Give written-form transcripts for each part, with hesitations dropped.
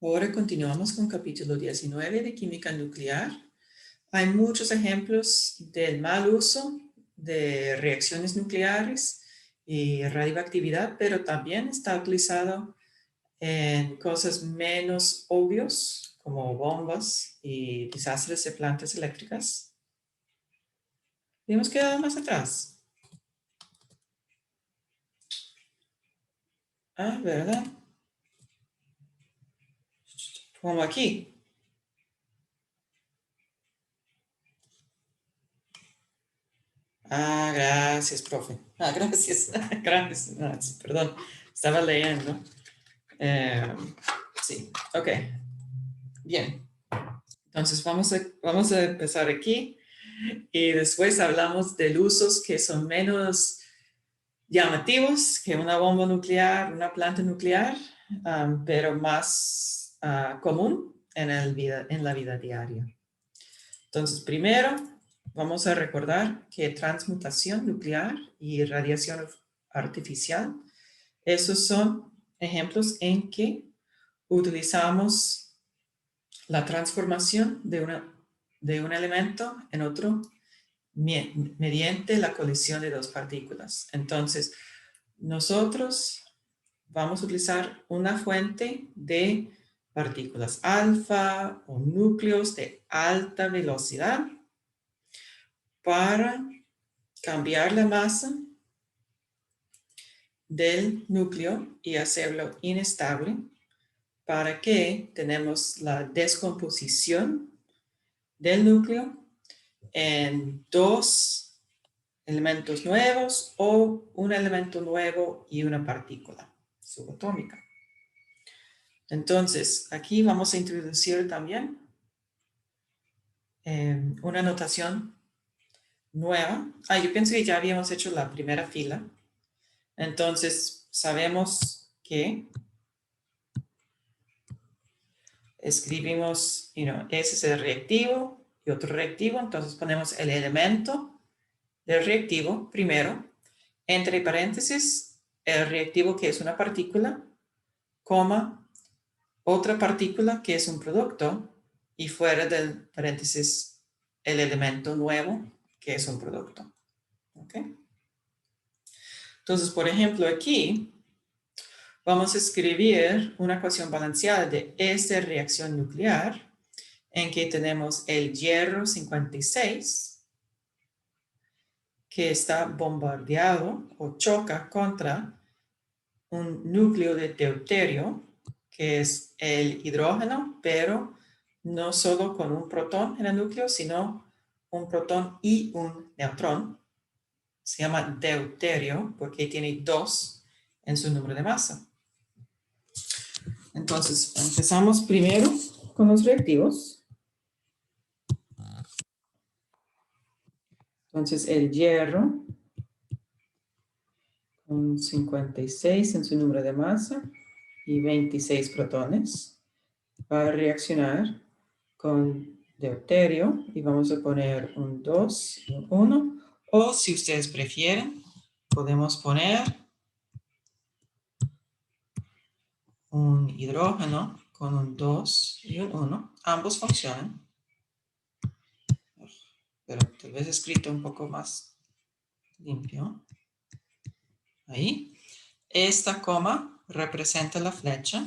Ahora continuamos con capítulo 19 de química nuclear. Hay muchos ejemplos del mal uso de reacciones nucleares y radioactividad, pero también está utilizado en cosas menos obvios como bombas y desastres de plantas eléctricas. Y hemos quedado más atrás. Ah, ¿verdad? Como aquí. Ah, gracias, profe. Ah, gracias. Gracias. Perdón, estaba leyendo. Sí, ok. Bien. Entonces vamos a empezar aquí y después hablamos de usos que son menos llamativos que una bomba nuclear, una planta nuclear, pero más común en la vida diaria. Entonces, primero vamos a recordar que transmutación nuclear y radiación artificial, esos son ejemplos en que utilizamos la transformación de un elemento en otro mediante la colisión de dos partículas. Entonces, nosotros vamos a utilizar una fuente de partículas alfa o núcleos de alta velocidad para cambiar la masa del núcleo y hacerlo inestable para que tenemos la descomposición del núcleo en dos elementos nuevos o un elemento nuevo y una partícula subatómica. Entonces, aquí vamos a introducir también una notación nueva. Yo pienso que ya habíamos hecho la primera fila. Entonces, sabemos que escribimos, ese es el reactivo y otro reactivo. Entonces, ponemos el elemento del reactivo primero, entre paréntesis, el reactivo que es una partícula, coma, otra partícula que es un producto, y fuera del paréntesis, el elemento nuevo que es un producto. ¿Ok? Entonces, por ejemplo, aquí vamos a escribir una ecuación balanceada de esta reacción nuclear en que tenemos el hierro 56 que está bombardeado o choca contra un núcleo de deuterio, que es el hidrógeno, pero no solo con un protón en el núcleo, sino un protón y un neutrón. Se llama deuterio porque tiene 2 en su número de masa. Entonces, empezamos primero con los reactivos. Entonces, el hierro con 56 en su número de masa y 26 protones va a reaccionar con deuterio y vamos a poner un 2 y un 1, o si ustedes prefieren, podemos poner un hidrógeno con un 2 y un 1. Ambos funcionan, pero tal vez escrito un poco más limpio. Ahí. Esta coma representa la flecha.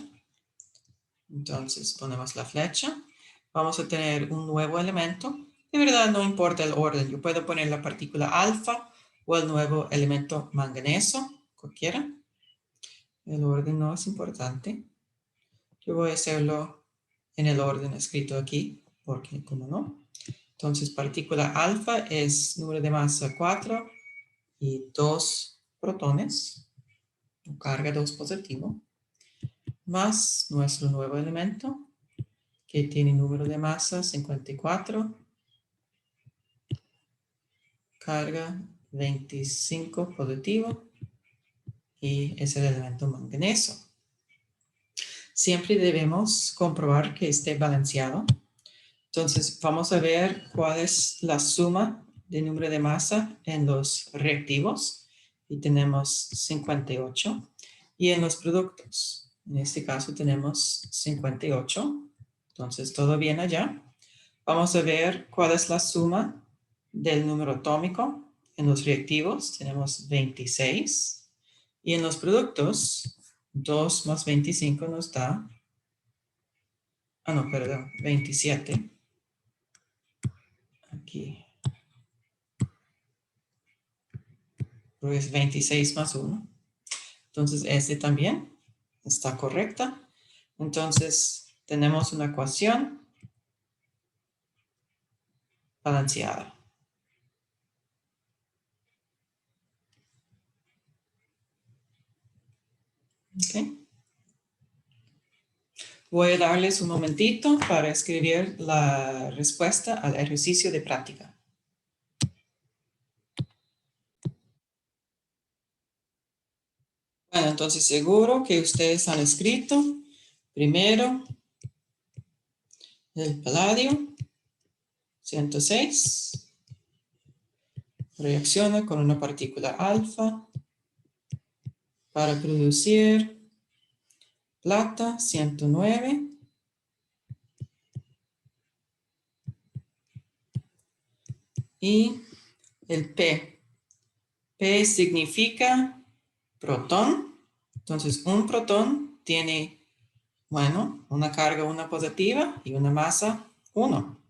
Entonces ponemos la flecha. Vamos a tener un nuevo elemento. De verdad no importa el orden. Yo puedo poner la partícula alfa o el nuevo elemento manganeso, cualquiera. El orden no es importante. Yo voy a hacerlo en el orden escrito aquí, porque como no. Entonces partícula alfa es número de masa 4 y 2 protones. Carga 2 positivo. Más nuestro nuevo elemento, que tiene número de masa 54, carga 25 positivo, y es el elemento manganeso. Siempre debemos comprobar que esté balanceado. Entonces, vamos a ver cuál es la suma de número de masa en los reactivos. Y tenemos 58. Y en los productos, En este caso tenemos 58. Entonces, todo bien allá. Vamos a ver cuál es la suma del número atómico. En los reactivos tenemos 26. Y en los productos, 2 más 25 nos da... Ah, no, perdón, 27. Aquí. Porque es 26 más 1. Entonces, este también está correcta. Entonces, tenemos una ecuación balanceada. ¿Ok? Voy a darles un momentito para escribir la respuesta al ejercicio de práctica. Bueno, entonces seguro que ustedes han escrito primero el paladio 106 reacciona con una partícula alfa para producir plata 109 y el P. P significa protón. Entonces un protón tiene, bueno, una carga 1 positiva y una masa 1.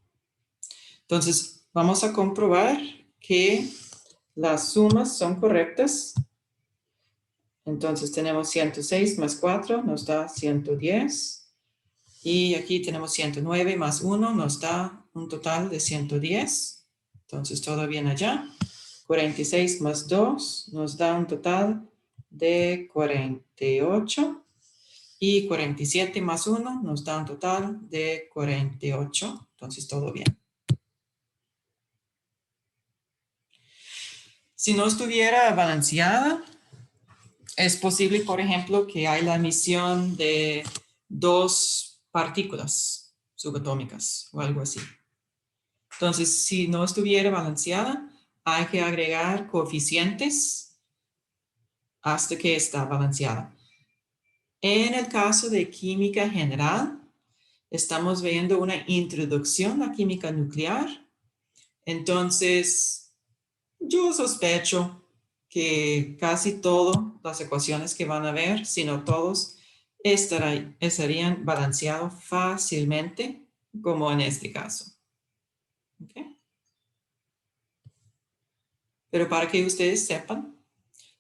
Entonces vamos a comprobar que las sumas son correctas. Entonces tenemos 106 más 4 nos da 110. Y aquí tenemos 109 más 1 nos da un total de 110. Entonces todo bien allá. 46 más 2 nos da un total de 48. Y 47 más 1 nos da un total de 48. Entonces todo bien. Si no estuviera balanceada, es posible, por ejemplo, que hay la emisión de 2 partículas subatómicas o algo así. Entonces, si no estuviera balanceada, hay que agregar coeficientes hasta que está balanceada. En el caso de química general, estamos viendo una introducción a química nuclear. Entonces, yo sospecho que casi todas las ecuaciones que van a ver, si no todos, estarían balanceados fácilmente, como en este caso. ¿Okay? Pero para que ustedes sepan,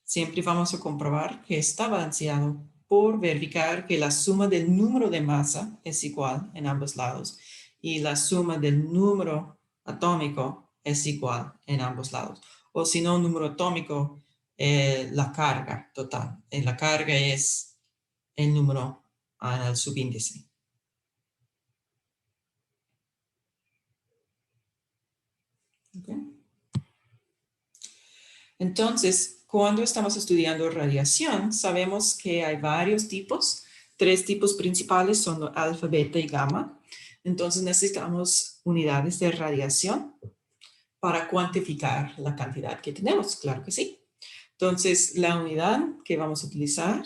siempre vamos a comprobar que está balanceado por verificar que la suma del número de masa es igual en ambos lados y la suma del número atómico es igual en ambos lados. O si no, número atómico, la carga total. La carga es el número al subíndice. ¿Okay? Entonces, cuando estamos estudiando radiación, sabemos que hay varios tipos. 3 tipos principales son alfa, beta y gamma. Entonces necesitamos unidades de radiación para cuantificar la cantidad que tenemos, claro que sí. Entonces, la unidad que vamos a utilizar,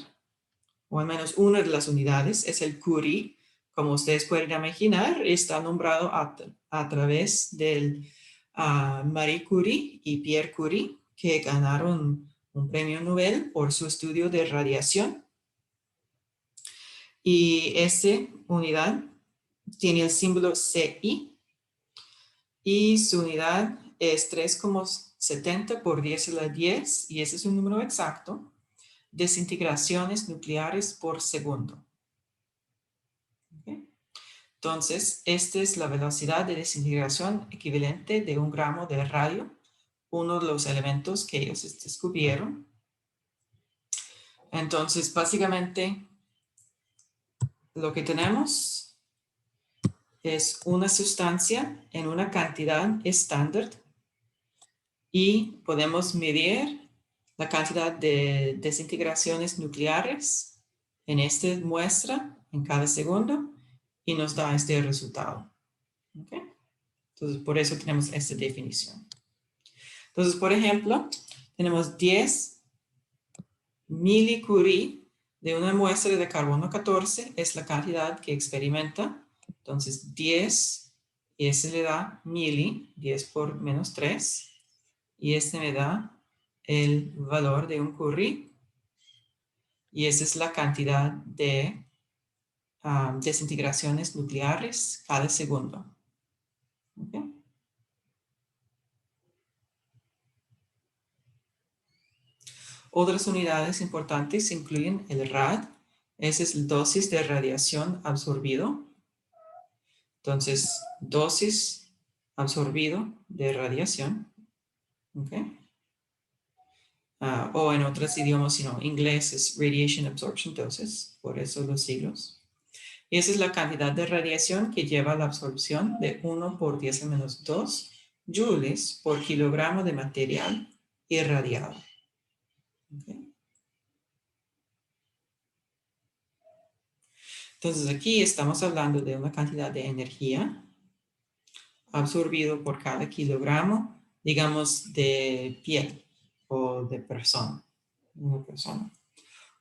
o al menos una de las unidades, es el Curie. Como ustedes pueden imaginar, está nombrado a través del Marie Curie y Pierre Curie, que ganaron un premio Nobel por su estudio de radiación. Y esta unidad tiene el símbolo CI y su unidad es 3,70 por 10 a la 10 y ese es un número exacto, desintegraciones nucleares por segundo. ¿Okay? Entonces, esta es la velocidad de desintegración equivalente de 1 gramo de radio, uno de los elementos que ellos descubrieron. Entonces, básicamente, lo que tenemos es una sustancia en una cantidad estándar y podemos medir la cantidad de desintegraciones nucleares en esta muestra en cada segundo y nos da este resultado. ¿Okay? Entonces, por eso tenemos esta definición. Entonces, por ejemplo, tenemos 10 milicurie de una muestra de carbono 14 es la cantidad que experimenta. Entonces 10, y ese le da mili, 10 por menos 3. Y este me da el valor de un Curie. Y esa es la cantidad de desintegraciones nucleares cada segundo. ¿Okay? Otras unidades importantes incluyen el rad, esa es la dosis de radiación absorbido. Entonces, dosis absorbido de radiación. ¿Okay? O en otros idiomas, sino inglés es Radiation Absorption Doses, por eso los siglos. Y esa es la cantidad de radiación que lleva a la absorción de 1 por 10 a menos 2 joules por kilogramo de material irradiado. ¿Okay? Entonces aquí estamos hablando de una cantidad de energía absorbido por cada kilogramo, digamos, de piel o de persona, una persona,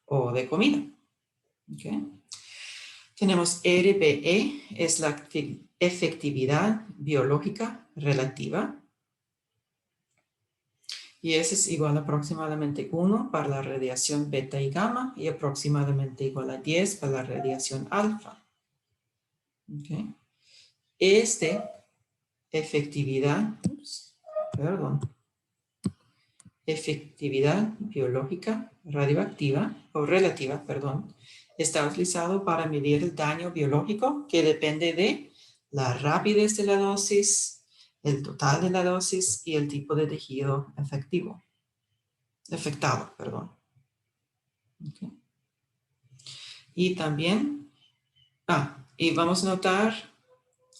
o de comida. ¿Okay? Tenemos RBE, es la efectividad biológica relativa. Y ese es igual a aproximadamente 1 para la radiación beta y gamma y aproximadamente igual a 10 para la radiación alfa. ¿Okay? Efectividad biológica radioactiva o relativa, está utilizado para medir el daño biológico que depende de la rapidez de la dosis, el total de la dosis y el tipo de tejido afectado. Okay. Y también, y vamos a notar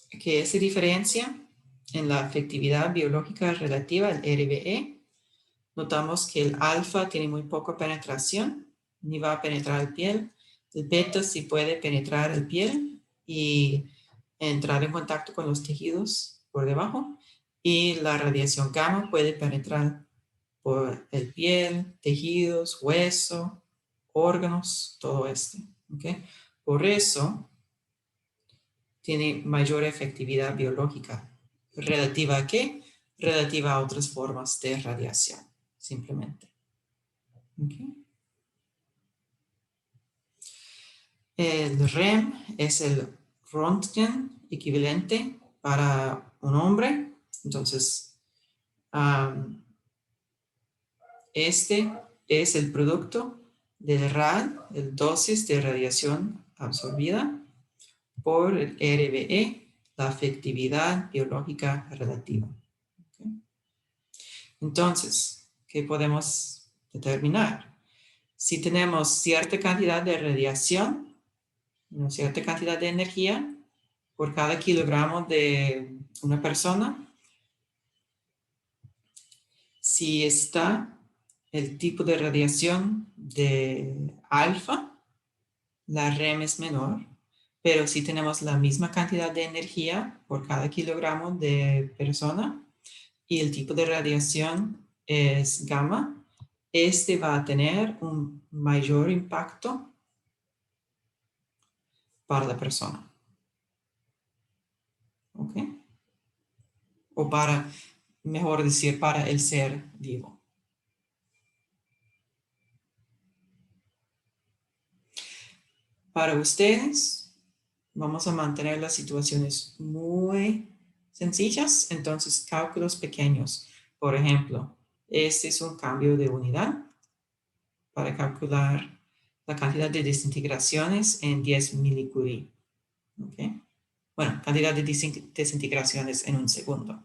que esa diferencia en la efectividad biológica relativa, el RBE, notamos que el alfa tiene muy poca penetración, ni va a penetrar el piel. El beta sí puede penetrar el piel y entrar en contacto con los tejidos por debajo. Y la radiación gamma puede penetrar por el piel, tejidos, hueso, órganos, todo esto. ¿Okay? Por eso tiene mayor efectividad biológica. ¿Relativa a qué? Relativa a otras formas de radiación, simplemente. Okay. El REM es el Röntgen equivalente para un hombre. Entonces, este es el producto del RAD, el dosis de radiación absorbida, por el RBE, la efectividad biológica relativa. ¿Okay? Entonces, ¿qué podemos determinar? Si tenemos cierta cantidad de radiación, una cierta cantidad de energía por cada kilogramo de una persona, si está el tipo de radiación de alfa, la REM es menor, pero si tenemos la misma cantidad de energía por cada kilogramo de persona y el tipo de radiación es gamma, este va a tener un mayor impacto para la persona. ¿Ok? O para, mejor decir, para el ser vivo. Para ustedes, vamos a mantener las situaciones muy sencillas, entonces cálculos pequeños. Por ejemplo, este es un cambio de unidad para calcular la cantidad de desintegraciones en 10 milicurie. ¿Okay? Bueno, cantidad de desintegraciones en un segundo.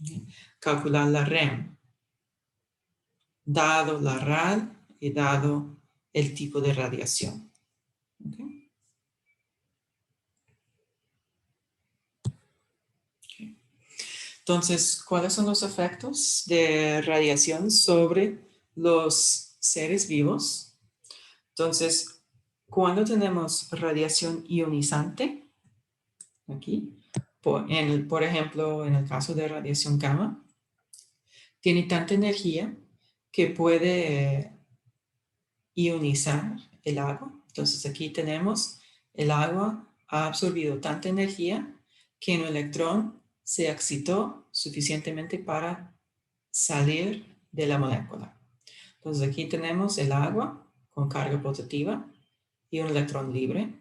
¿Okay? Calcular la REM, dado la RAD y dado el tipo de radiación. ¿Okay? Okay. Entonces, ¿cuáles son los efectos de radiación sobre los seres vivos? Entonces, cuando tenemos radiación ionizante, aquí, por ejemplo, en el caso de radiación gamma, tiene tanta energía que puede ionizar el agua. Entonces aquí tenemos el agua ha absorbido tanta energía que un electrón se excitó suficientemente para salir de la molécula. Entonces aquí tenemos el agua con carga positiva y un electrón libre.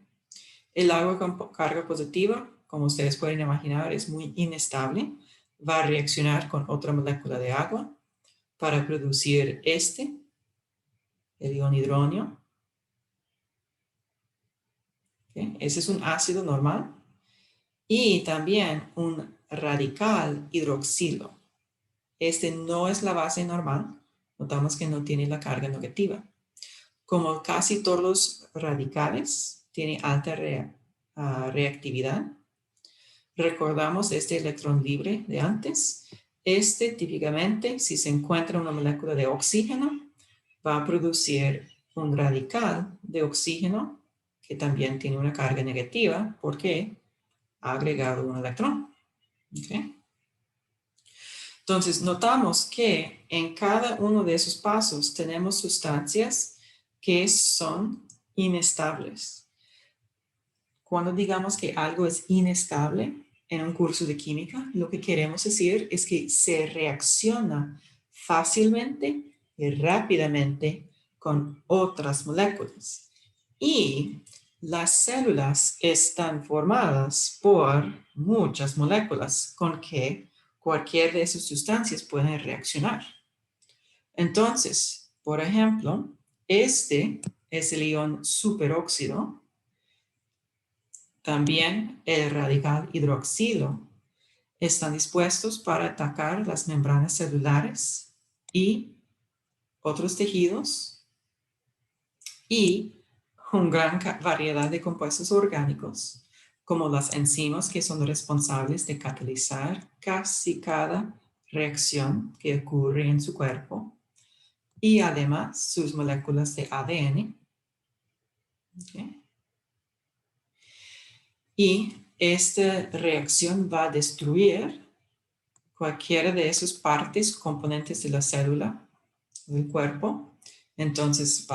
El agua con carga positiva, como ustedes pueden imaginar, es muy inestable. Va a reaccionar con otra molécula de agua para producir el ion hidronio. ¿Okay? Ese es un ácido normal. Y también un radical hidroxilo. Este no es la base normal. Notamos que no tiene la carga negativa. Como casi todos los radicales, tiene alta reactividad. Recordamos este electrón libre de antes. Este típicamente, si se encuentra una molécula de oxígeno, va a producir un radical de oxígeno que también tiene una carga negativa porque ha agregado un electrón. ¿Okay? Entonces, notamos que en cada uno de esos pasos tenemos sustancias que son inestables. Cuando digamos que algo es inestable en un curso de química, lo que queremos decir es que se reacciona fácilmente y rápidamente con otras moléculas. Y las células están formadas por muchas moléculas con que cualquier de esas sustancias pueden reaccionar. Entonces, por ejemplo, este es el ion superóxido. También el radical hidroxilo están dispuestos para atacar las membranas celulares y otros tejidos y una gran variedad de compuestos orgánicos, como las enzimas que son responsables de catalizar casi cada reacción que ocurre en su cuerpo y además sus moléculas de ADN. ¿Okay? Y esta reacción va a destruir cualquiera de esas partes, componentes de la célula del cuerpo. Entonces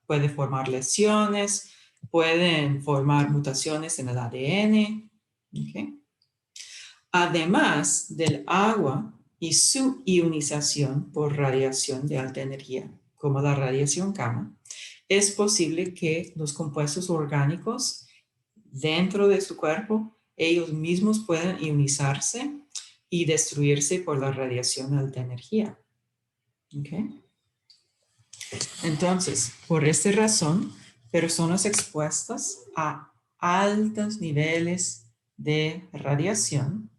puede formar lesiones, pueden formar mutaciones en el ADN. ¿Okay? Además del agua y su ionización por radiación de alta energía, como la radiación gamma, es posible que los compuestos orgánicos dentro de su cuerpo, ellos mismos puedan ionizarse y destruirse por la radiación de alta energía. ¿Okay? Entonces, por esta razón, personas expuestas a altos niveles de radiación.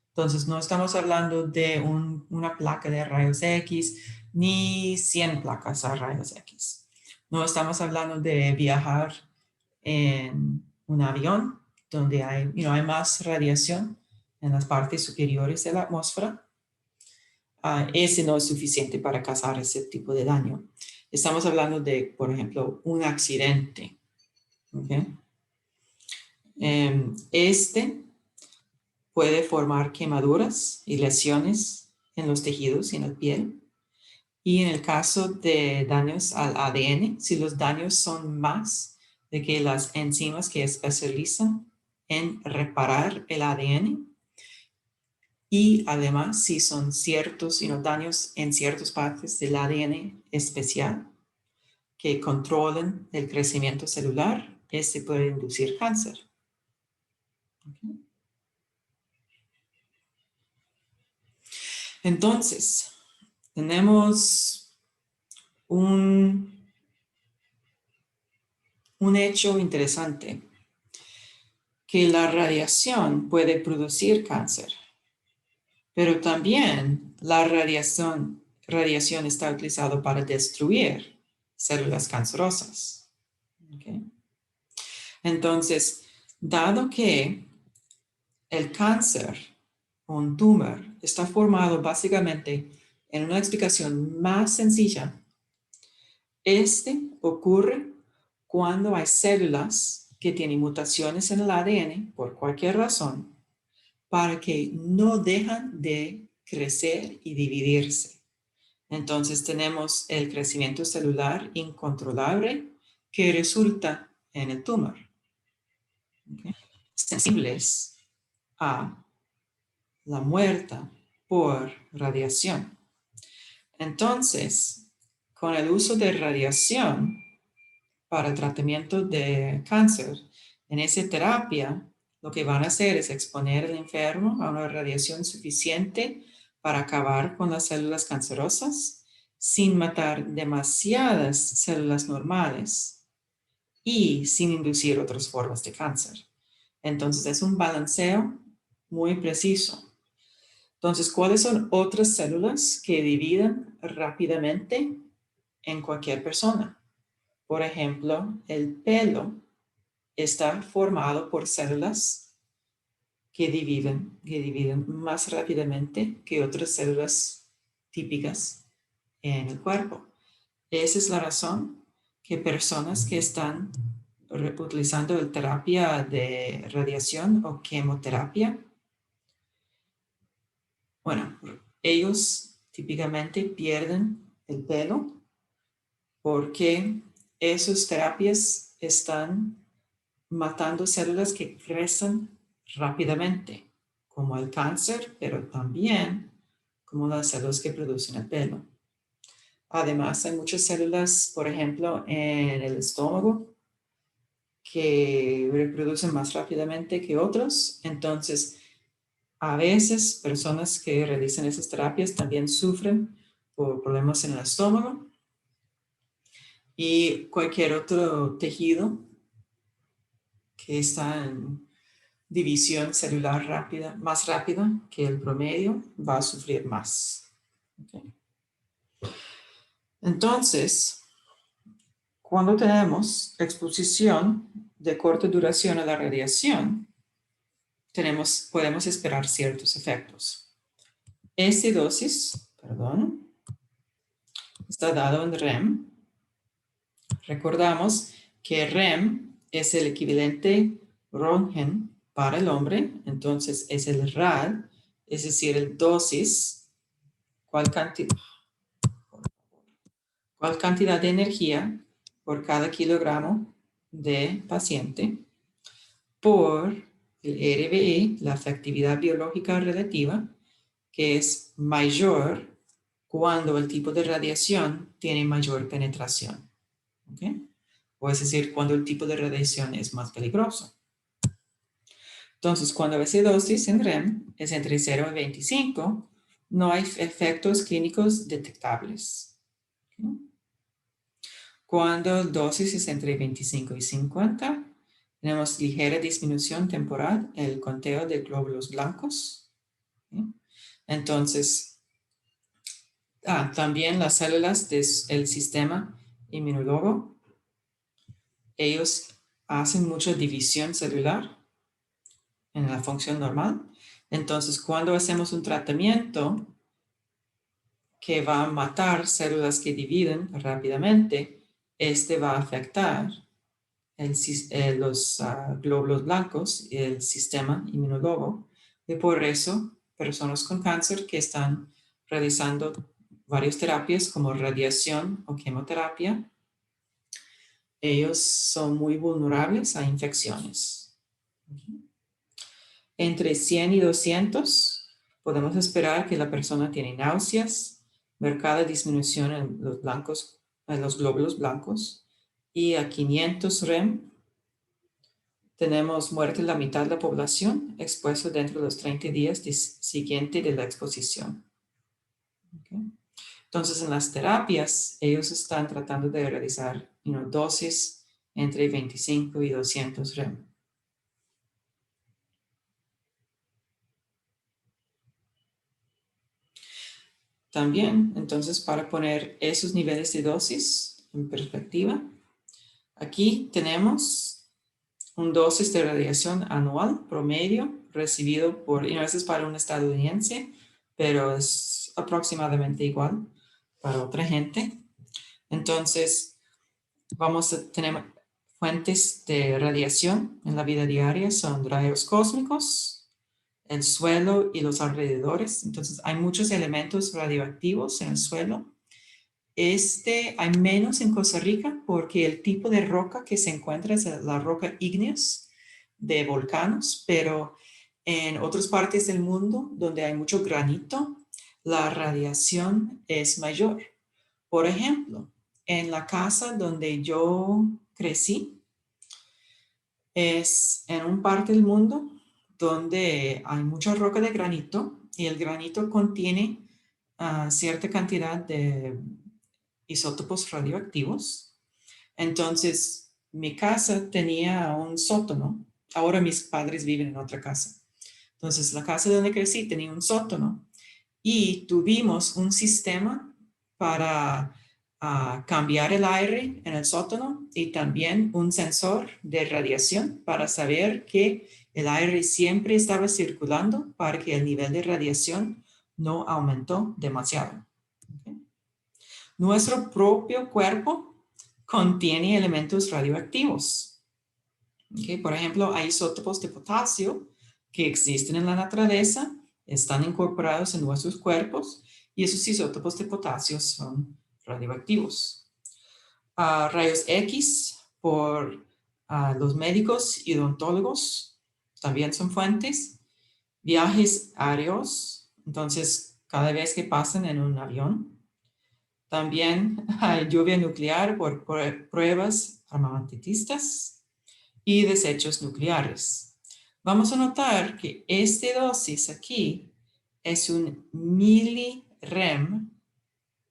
Entonces, no estamos hablando de una placa de rayos X, ni 100 placas a rayos X. No estamos hablando de viajar en un avión donde hay más radiación en las partes superiores de la atmósfera. Ese no es suficiente para causar ese tipo de daño. Estamos hablando de, por ejemplo, un accidente. ¿Okay? Este puede formar quemaduras y lesiones en los tejidos y en la piel. Y en el caso de daños al ADN, si los daños son más de que las enzimas que especializan en reparar el ADN, y además si son ciertos daños en ciertas partes del ADN especial que controlan el crecimiento celular, este puede inducir cáncer. ¿Okay? Entonces, tenemos un hecho interesante, que la radiación puede producir cáncer, pero también la radiación está utilizada para destruir células cancerosas. ¿Okay? Entonces, dado que el cáncer o un tumor está formado básicamente en una explicación más sencilla, este ocurre cuando hay células que tienen mutaciones en el ADN por cualquier razón, para que no dejan de crecer y dividirse. Entonces tenemos el crecimiento celular incontrolable que resulta en el tumor. ¿Okay? Sensibles a la muerte por radiación. Entonces, con el uso de radiación para el tratamiento de cáncer, en esa terapia, lo que van a hacer es exponer al enfermo a una radiación suficiente para acabar con las células cancerosas sin matar demasiadas células normales y sin inducir otras formas de cáncer. Entonces es un balanceo muy preciso. Entonces, ¿cuáles son otras células que dividen rápidamente en cualquier persona? Por ejemplo, el pelo está formado por células que dividen más rápidamente que otras células típicas en el cuerpo. Esa es la razón que personas que están utilizando terapia de radiación o quimioterapia, bueno, ellos típicamente pierden el pelo porque esas terapias están matando células que crecen rápidamente, como el cáncer, pero también como las células que producen el pelo. Además, hay muchas células, por ejemplo, en el estómago, que reproducen más rápidamente que otros. Entonces, a veces personas que realizan esas terapias también sufren por problemas en el estómago y cualquier otro tejido que está en división celular rápida, más rápida que el promedio, va a sufrir más. ¿Okay? Entonces, cuando tenemos exposición de corta duración a la radiación, podemos esperar ciertos efectos. Esta dosis, está dado en REM. Recordamos que REM es el equivalente Röntgen para el hombre, entonces es el RAD, es decir, el dosis, cuál cantidad de energía por cada kilogramo de paciente por el RBE, la efectividad biológica relativa, que es mayor cuando el tipo de radiación tiene mayor penetración. ¿Okay? O es decir, cuando el tipo de radiación es más peligroso. Entonces, cuando esa dosis en REM es entre 0 y 25, no hay efectos clínicos detectables. ¿Okay? Cuando la dosis es entre 25 y 50, tenemos ligera disminución temporal en el conteo de glóbulos blancos. ¿Okay? Entonces, también las células del sistema inmunológico, ellos hacen mucha división celular en la función normal. Entonces, cuando hacemos un tratamiento que va a matar células que dividen rápidamente, este va a afectar los glóbulos blancos y el sistema inmunológico. Y por eso, personas con cáncer que están realizando varias terapias como radiación o quimioterapia, ellos son muy vulnerables a infecciones. Entre 100 y 200, podemos esperar que la persona tiene náuseas, marcada disminución en los glóbulos blancos, y a 500 REM tenemos muerte en la mitad de la población expuesta dentro de los 30 días siguientes de la exposición. Okay. Entonces, en las terapias, ellos están tratando de realizar dosis entre 25 y 200 REM. También, entonces, para poner esos niveles de dosis en perspectiva, aquí tenemos un dosis de radiación anual promedio recibido y a veces para un estadounidense, pero es aproximadamente igual para otra gente. Entonces, vamos a tener fuentes de radiación en la vida diaria, son rayos cósmicos, el suelo y los alrededores. Entonces, hay muchos elementos radioactivos en el suelo hay menos en Costa Rica porque el tipo de roca que se encuentra es la roca ígneas de volcanes, pero en otras partes del mundo donde hay mucho granito, la radiación es mayor. Por ejemplo, en la casa donde yo crecí, es en un parte del mundo donde hay mucha roca de granito y el granito contiene cierta cantidad de isótopos radioactivos. Entonces, mi casa tenía un sótano. Ahora mis padres viven en otra casa. Entonces, la casa donde crecí tenía un sótano y tuvimos un sistema para cambiar el aire en el sótano y también un sensor de radiación para saber que el aire siempre estaba circulando para que el nivel de radiación no aumentó demasiado. ¿Okay? Nuestro propio cuerpo contiene elementos radioactivos. ¿Okay? Por ejemplo, hay isótopos de potasio que existen en la naturaleza, están incorporados en nuestros cuerpos y esos isótopos de potasio son radioactivos. Rayos X por los médicos y odontólogos también son fuentes. Viajes aéreos, entonces cada vez que pasan en un avión. También hay lluvia nuclear por pruebas armamentistas y desechos nucleares. Vamos a notar que esta dosis aquí es un milirem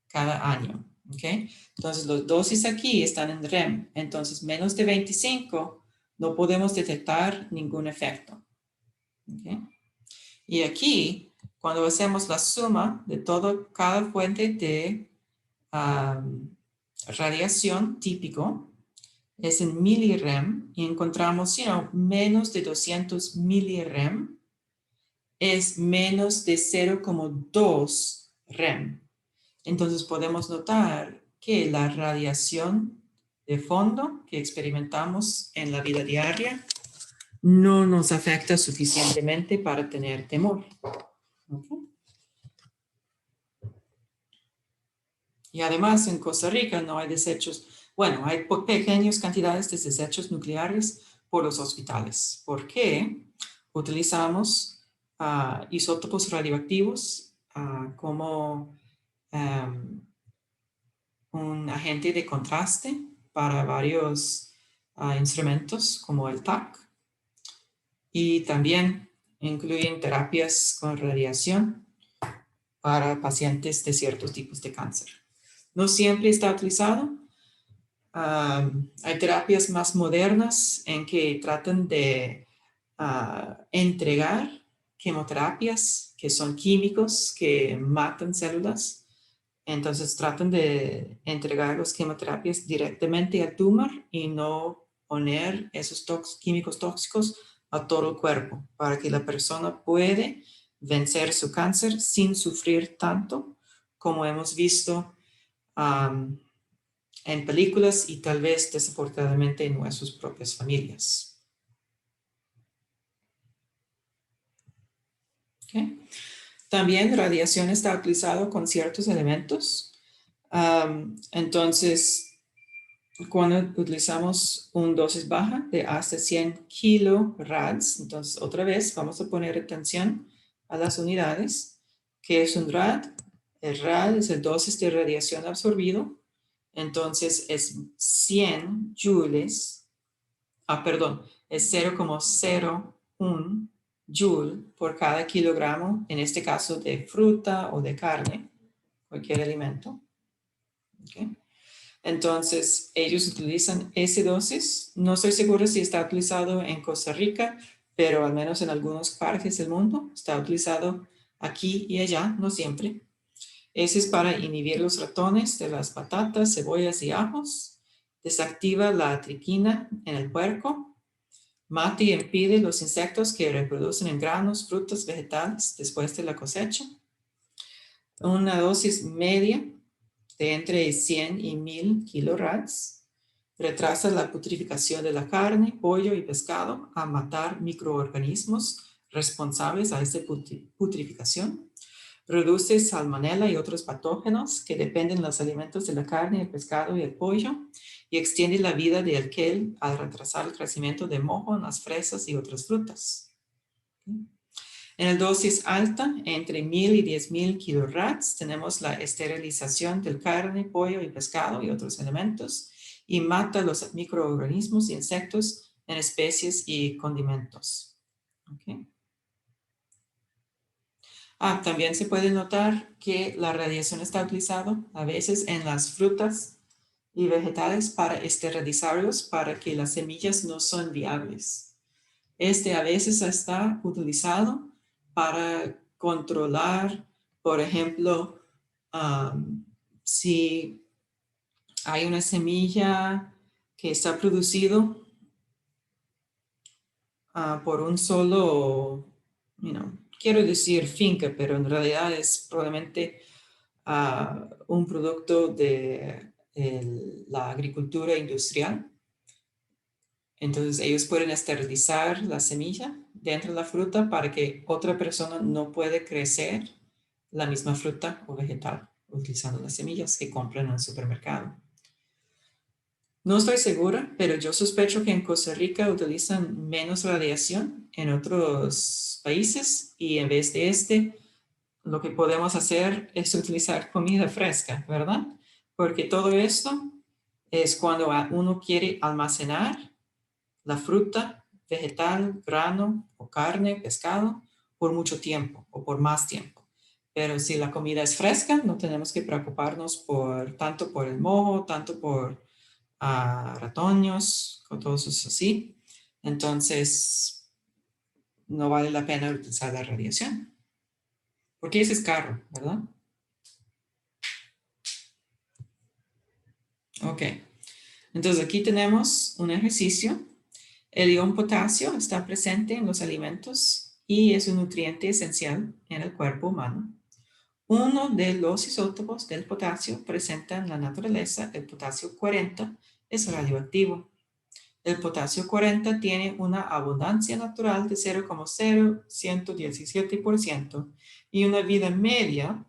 cada año. ¿Okay? Entonces, las dosis aquí están en REM. Entonces, menos de 25 no podemos detectar ningún efecto. ¿Okay? Y aquí, cuando hacemos la suma de cada fuente de radiación típico, es en milirem y encontramos, menos de 200 milirem es menos de 0,2 rem. Entonces podemos notar que la radiación de fondo que experimentamos en la vida diaria no nos afecta suficientemente para tener temor. ¿Okay? Y además en Costa Rica no hay desechos. Bueno, hay pequeñas cantidades de desechos nucleares por los hospitales. ¿Por qué? Utilizamos isótopos radioactivos como un agente de contraste para varios instrumentos como el TAC y también incluyen terapias con radiación para pacientes de ciertos tipos de cáncer. No siempre está utilizado. Hay terapias más modernas en que tratan de entregar quimioterapias que son químicos que matan células. Entonces tratan de entregar las quimioterapias directamente al tumor y no poner esos químicos tóxicos a todo el cuerpo para que la persona puede vencer su cáncer sin sufrir tanto como hemos visto en películas y tal vez desafortunadamente en nuestras propias familias. ¿Okay? También radiación está utilizado con ciertos elementos. Entonces, cuando utilizamos una dosis baja de hasta 100 kilorads, entonces otra vez vamos a poner atención a las unidades. ¿Qué es un rad? El rad es el dosis de radiación absorbido. Entonces es 100 joules, es 0,01 joule por cada kilogramo, en este caso de fruta o de carne, cualquier alimento. ¿Okay? Entonces, ellos utilizan esa dosis. No estoy segura si está utilizado en Costa Rica, pero al menos en algunas partes del mundo está utilizado aquí y allá, no siempre. Ese es para inhibir los ratones de las patatas, cebollas y ajos. Desactiva la triquina en el puerco. Mata y impide los insectos que reproducen en granos, frutas, vegetales después de la cosecha. Una dosis media de entre 100 y 1000 kilorads. Retrasa la putrificación de la carne, pollo y pescado a matar microorganismos responsables a esta putrificación. Produce salmonela y otros patógenos que dependen de los alimentos de la carne, el pescado y el pollo y extiende la vida de aquel al retrasar el crecimiento de mojo en las fresas y otras frutas. En la dosis alta, entre 1000 y 10.000 kilorats, tenemos la esterilización del carne, pollo y pescado y otros elementos y mata los microorganismos e insectos en especies y condimentos. Okay. También se puede notar que la radiación está utilizada a veces en las frutas y vegetales para esterilizarlos para que las semillas no son viables. A veces está utilizado para controlar, por ejemplo, si hay una semilla que está producido por un solo, quiero decir finca, pero en realidad es probablemente un producto de la agricultura industrial. Entonces ellos pueden esterilizar la semilla dentro de la fruta para que otra persona no pueda crecer la misma fruta o vegetal utilizando las semillas que compran en el supermercado. No estoy segura, pero yo sospecho que en Costa Rica utilizan menos radiación en otros países y en vez de lo que podemos hacer es utilizar comida fresca, ¿verdad? Porque todo esto es cuando uno quiere almacenar la fruta, vegetal, grano o carne, pescado, por mucho tiempo o por más tiempo. Pero si la comida es fresca, no tenemos que preocuparnos tanto por el moho, tanto por ratoños, con todos eso así. Entonces, no vale la pena utilizar la radiación. Porque ese es caro, ¿verdad? Ok. Entonces, aquí tenemos un ejercicio. El ion potasio está presente en los alimentos y es un nutriente esencial en el cuerpo humano. Uno de los isótopos del potasio presente en la naturaleza, el potasio 40, es radioactivo. El potasio 40 tiene una abundancia natural de 0,0117% y una vida media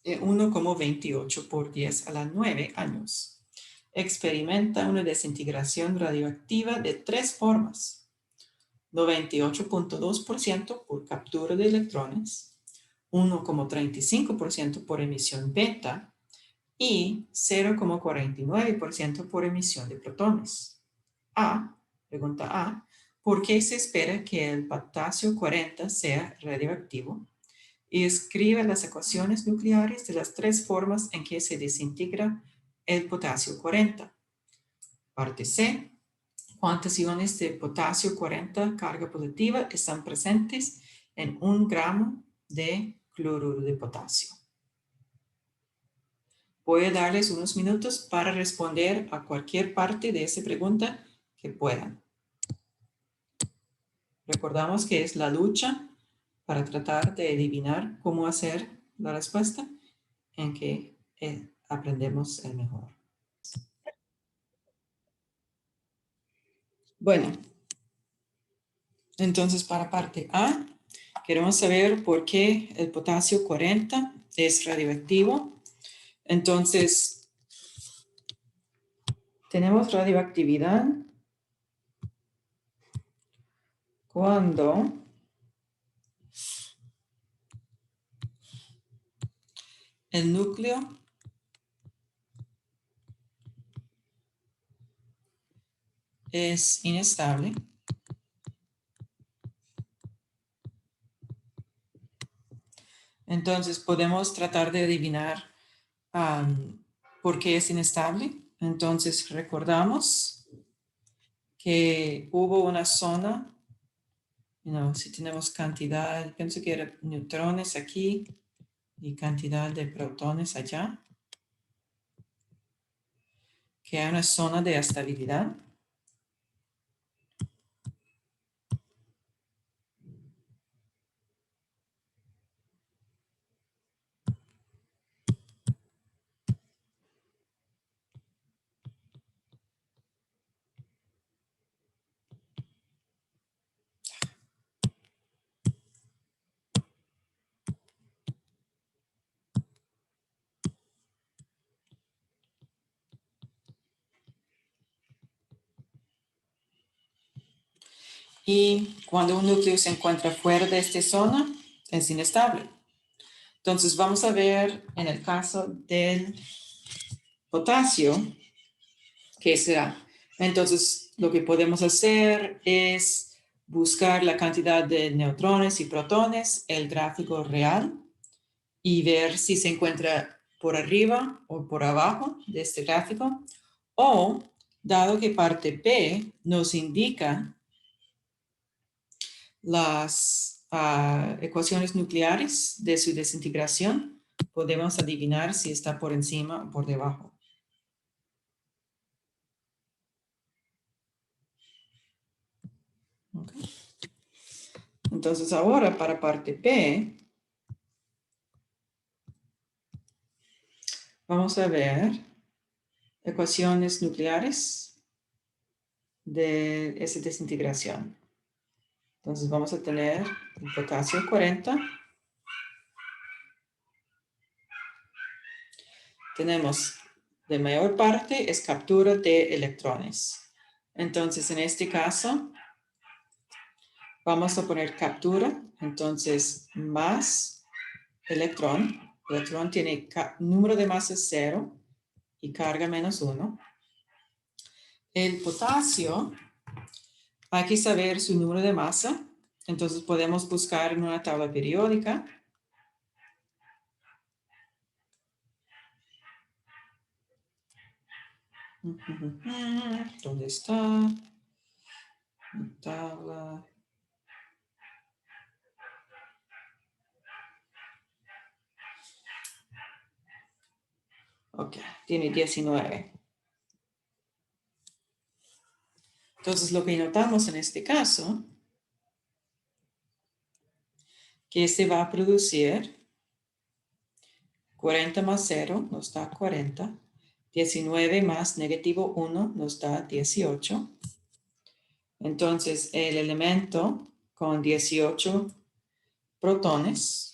de 1,28 por 10 a la 9 años. Experimenta una desintegración radioactiva de 3 formas: 98,2% por captura de electrones, 1,35% por emisión beta y 0,49% por emisión de protones. Pregunta A, ¿por qué se espera que el potasio 40 sea radioactivo? Y escribe las ecuaciones nucleares de las 3 formas en que se desintegra el potasio 40. Parte C, ¿cuántas iones de potasio 40 carga positiva están presentes en 1 gramo de cloruro de potasio? Voy a darles unos minutos para responder a cualquier parte de esa pregunta que puedan. Recordamos que es la lucha para tratar de adivinar cómo hacer la respuesta en que aprendemos el mejor. Bueno, entonces para parte A, queremos saber por qué el potasio 40 es radioactivo. Entonces, tenemos radioactividad cuando el núcleo es inestable. Entonces, podemos tratar de adivinar por qué es inestable. Entonces, recordamos que hubo una zona, si tenemos cantidad, pienso que eran neutrones aquí y cantidad de protones allá, que hay una zona de estabilidad. y cuando un núcleo se encuentra fuera de esta zona, es inestable. Entonces vamos a ver en el caso del potasio, ¿qué será? Entonces lo que podemos hacer es buscar la cantidad de neutrones y protones, el gráfico real, y ver si se encuentra por arriba o por abajo de este gráfico, o dado que parte P nos indica las ecuaciones nucleares de su desintegración, podemos adivinar si está por encima o por debajo. Okay. Entonces ahora para parte P, vamos a ver ecuaciones nucleares de esa desintegración. Entonces vamos a tener el potasio 40. Tenemos de mayor parte es captura de electrones. Entonces en este caso vamos a poner captura, entonces más electrón. Electrón tiene número de masa 0 y carga -1. El potasio, hay que saber su número de masa, entonces podemos buscar en una tabla periódica. ¿Dónde está? Tabla. Ok, tiene 19. Entonces lo que notamos en este caso, que se va a producir 40 más 0 nos da 40. 19 más -1 nos da 18. Entonces, el elemento con 18 protones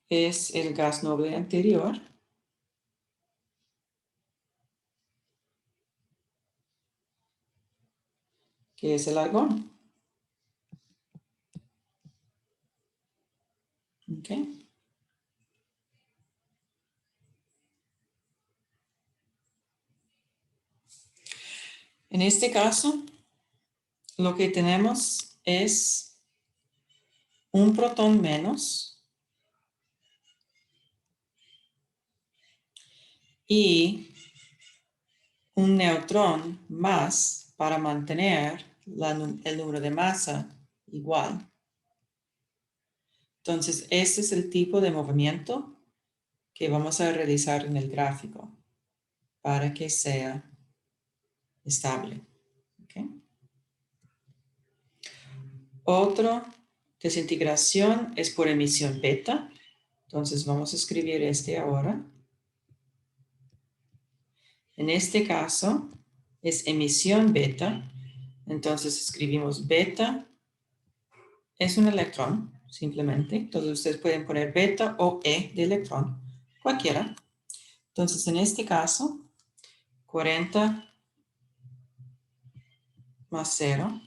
es el gas noble anterior, que es el argón. Okay. En este caso, lo que tenemos es un protón menos y un neutrón más para mantener el número de masa igual. Entonces, este es el tipo de movimiento que vamos a realizar en el gráfico para que sea estable. ¿Okay? Otra desintegración es por emisión beta. Entonces, vamos a escribir este ahora. En este caso, es emisión beta. Entonces, escribimos beta. Es un electrón, simplemente. Entonces, ustedes pueden poner beta o E de electrón, cualquiera. Entonces, en este caso, 40 más 0.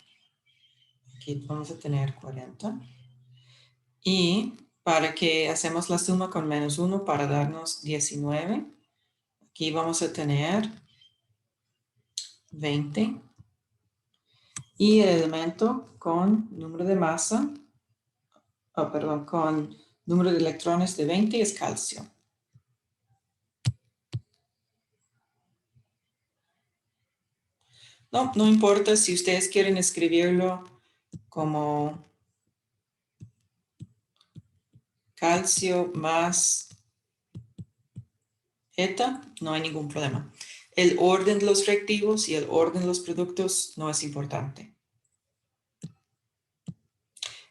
Aquí vamos a tener 40. Y para que hacemos la suma con -1 para darnos 19, aquí vamos a tener 20. Y el elemento con número de masa, con número de electrones de 20 es calcio. No importa si ustedes quieren escribirlo como calcio más eta, no hay ningún problema. El orden de los reactivos y el orden de los productos no es importante.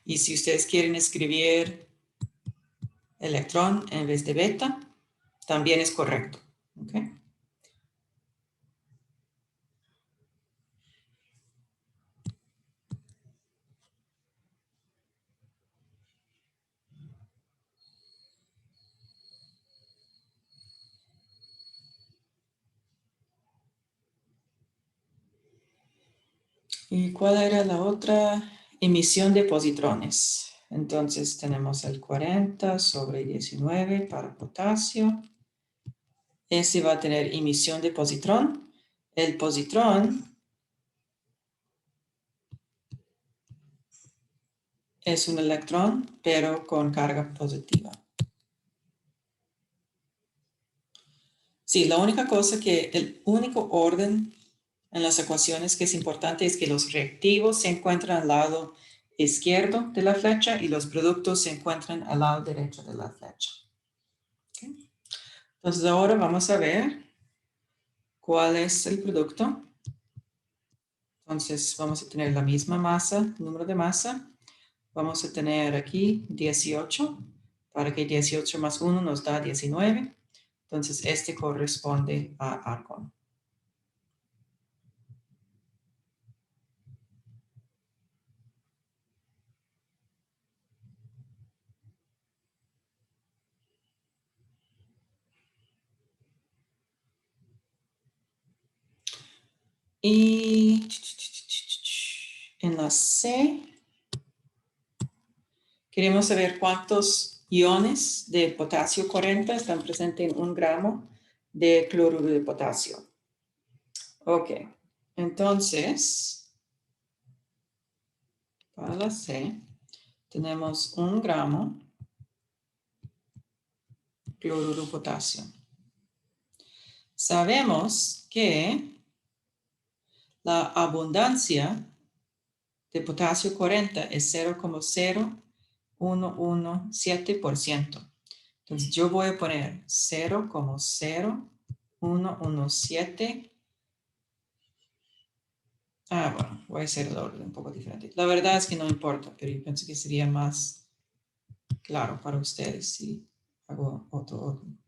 Y si ustedes quieren escribir electrón en vez de beta, también es correcto. ¿Okay? ¿Y cuál era la otra? Emisión de positrones. Entonces tenemos el 40 sobre 19 para potasio. Ese va a tener emisión de positrón. El positrón es un electrón, pero con carga positiva. Sí, la única cosa que, el único orden en las ecuaciones que es importante es que los reactivos se encuentran al lado izquierdo de la flecha y los productos se encuentran al lado derecho de la flecha. ¿Okay? Entonces ahora vamos a ver cuál es el producto. Entonces vamos a tener la misma masa, número de masa. Vamos a tener aquí 18, para que 18 más 1 nos da 19. Entonces este corresponde a argón. Y en la C, queremos saber cuántos iones de potasio 40 están presentes en 1 gramo de cloruro de potasio. Ok, entonces, para la C, tenemos 1 gramo cloruro de potasio. Sabemos que la abundancia de potasio 40 es 0,0117%. Entonces yo voy a poner 0,0117. Bueno, voy a hacer el orden un poco diferente. La verdad es que no importa, pero yo pienso que sería más claro para ustedes si hago otro orden.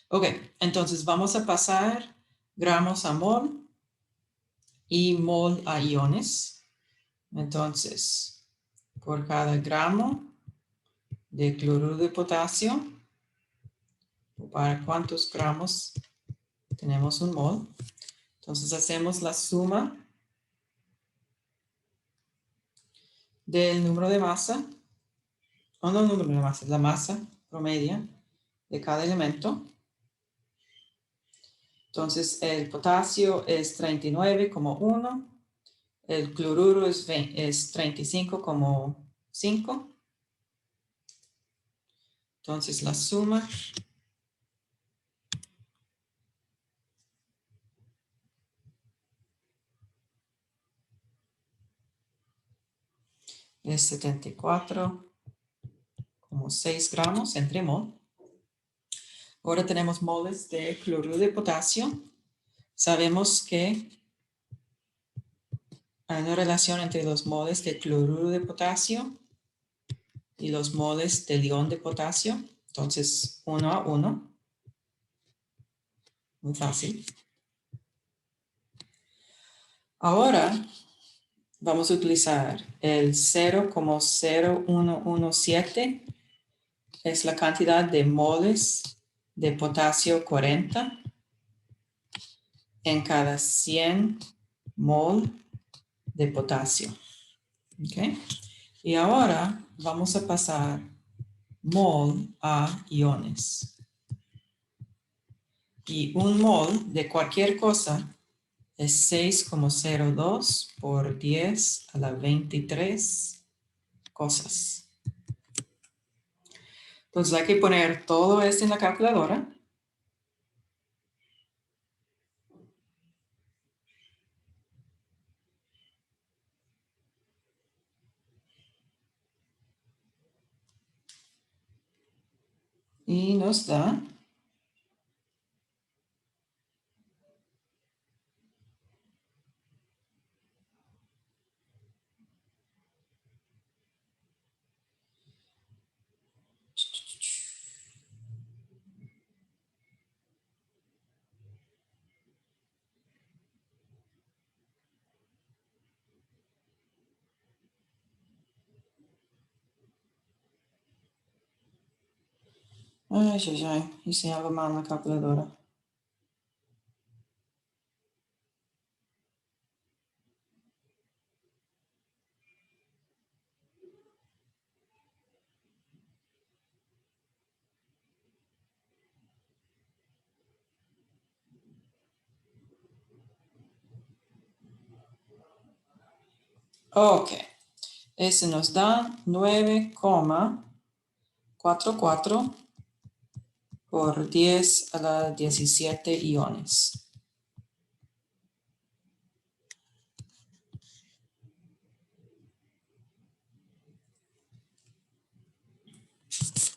Ok, entonces vamos a pasar gramos a mol y mol a iones. Entonces, por cada gramo de cloruro de potasio, ¿para cuántos gramos tenemos un mol? Entonces hacemos la suma del número de masa, o no el número de masa, la masa promedio de cada elemento. Entonces el potasio es 39,1, el cloruro es 35,5. Entonces la suma es 74,6 gramos entre mol. Ahora tenemos moles de cloruro de potasio. Sabemos que hay una relación entre los moles de cloruro de potasio y los moles del ion de potasio. Entonces, 1 a 1. Muy fácil. Ahora vamos a utilizar el 0,0117. Es la cantidad de moles de potasio 40 en cada 100 mol de potasio. ¿Okay? Y ahora vamos a pasar mol a iones. Y un mol de cualquier cosa es 6,02 por 10 a la 23 cosas. Entonces hay que poner todo esto en la calculadora. Y nos da hice algo mal en la calculadora. Ok, ese nos da 9,44 por 10 a la 17 iones.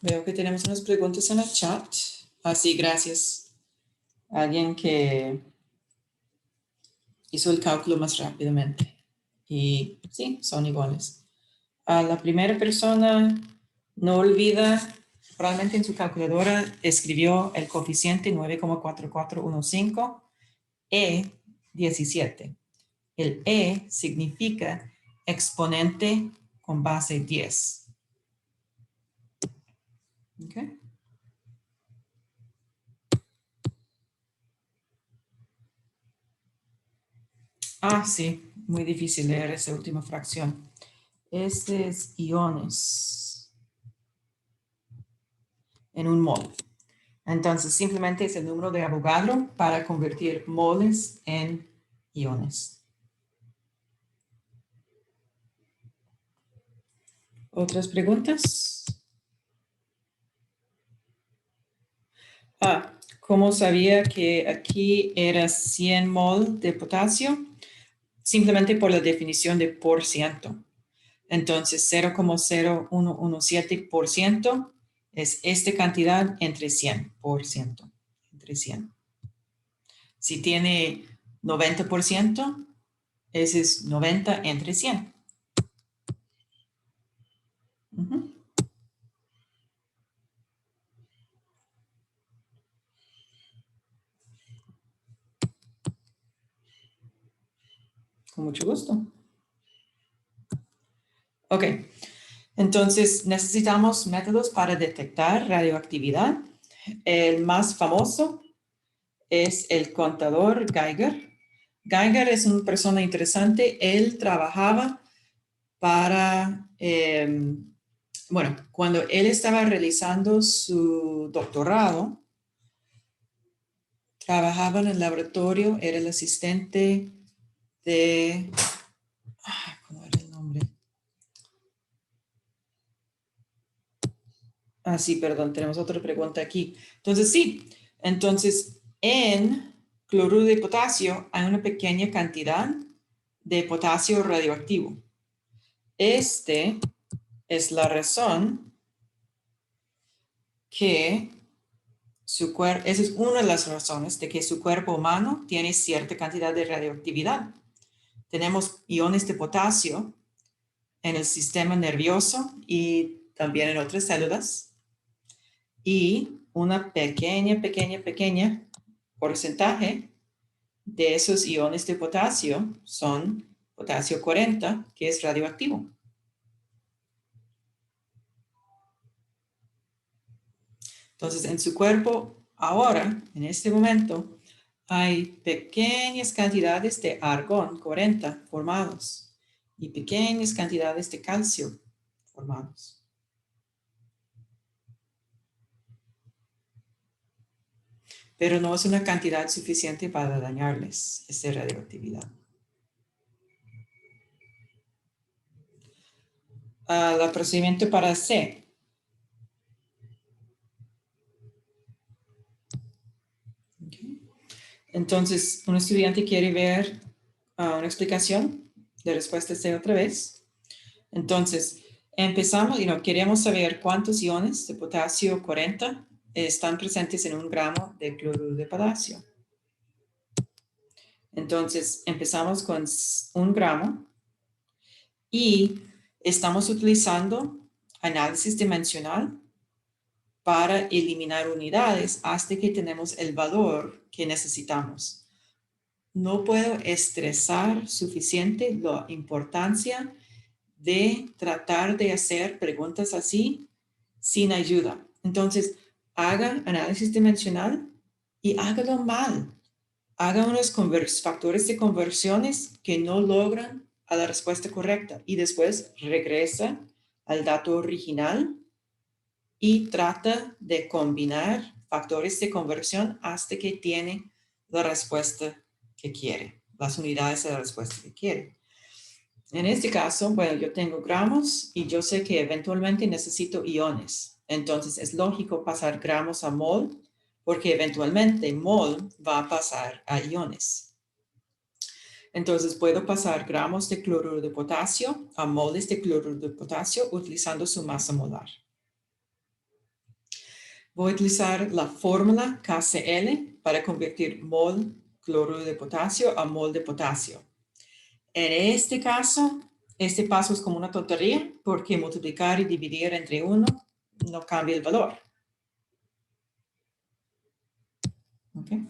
Veo que tenemos unas preguntas en el chat. Así, gracias. Alguien que hizo el cálculo más rápidamente. Y sí, son iguales. A la primera persona, no olvida, probablemente en su calculadora escribió el coeficiente 9,4415, E17. El E significa exponente con base 10. ¿Okay? Ah, sí, muy difícil leer esa última fracción. Este es iones en un mol. Entonces, simplemente es el número de Avogadro para convertir moles en iones. ¿Otras preguntas? ¿Cómo sabía que aquí era 100 mol de potasio? Simplemente por la definición de por ciento. Entonces, 0,0117% es esta cantidad entre 100%. Entre 100. Si tiene 90%, ese es 90 entre 100. Uh-huh. Con mucho gusto. Ok, entonces necesitamos métodos para detectar radioactividad. El más famoso es el contador Geiger. Geiger es una persona interesante. Él trabajaba para, bueno, cuando él estaba realizando su doctorado, trabajaba en el laboratorio, era el asistente de, ¿cómo era el nombre? Ah, sí, perdón, tenemos otra pregunta aquí. Entonces, sí, entonces en cloruro de potasio hay una pequeña cantidad de potasio radioactivo. Este es la razón que su cuerpo, esa es una de las razones de que su cuerpo humano tiene cierta cantidad de radioactividad. Tenemos iones de potasio en el sistema nervioso y también en otras células. Y una pequeña porcentaje de esos iones de potasio son potasio 40, que es radioactivo. Entonces, en su cuerpo, ahora, en este momento, hay pequeñas cantidades de argón 40 formados y pequeñas cantidades de calcio formados. Pero no es una cantidad suficiente para dañarles esta radioactividad. El procedimiento para C. Okay. Entonces, un estudiante quiere ver una explicación de respuesta C otra vez. Entonces, empezamos y queremos saber cuántos iones de potasio 40 están presentes en 1 gramo de cloruro de potasio. Entonces, empezamos con 1 gramo y estamos utilizando análisis dimensional para eliminar unidades hasta que tenemos el valor que necesitamos. No puedo estresar suficiente la importancia de tratar de hacer preguntas así sin ayuda. Entonces, haga análisis dimensional y hágalo mal. Haga unos factores de conversiones que no logran a la respuesta correcta y después regresa al dato original y trata de combinar factores de conversión hasta que tiene la respuesta que quiere, las unidades de la respuesta que quiere. En este caso, bueno, yo tengo gramos y yo sé que eventualmente necesito iones. Entonces es lógico pasar gramos a mol porque eventualmente mol va a pasar a iones. Entonces puedo pasar gramos de cloruro de potasio a moles de cloruro de potasio utilizando su masa molar. Voy a utilizar la fórmula KCl para convertir mol cloruro de potasio a mol de potasio. En este caso, este paso es como una tontería porque multiplicar y dividir entre 1 no cambia el valor. ¿Okay?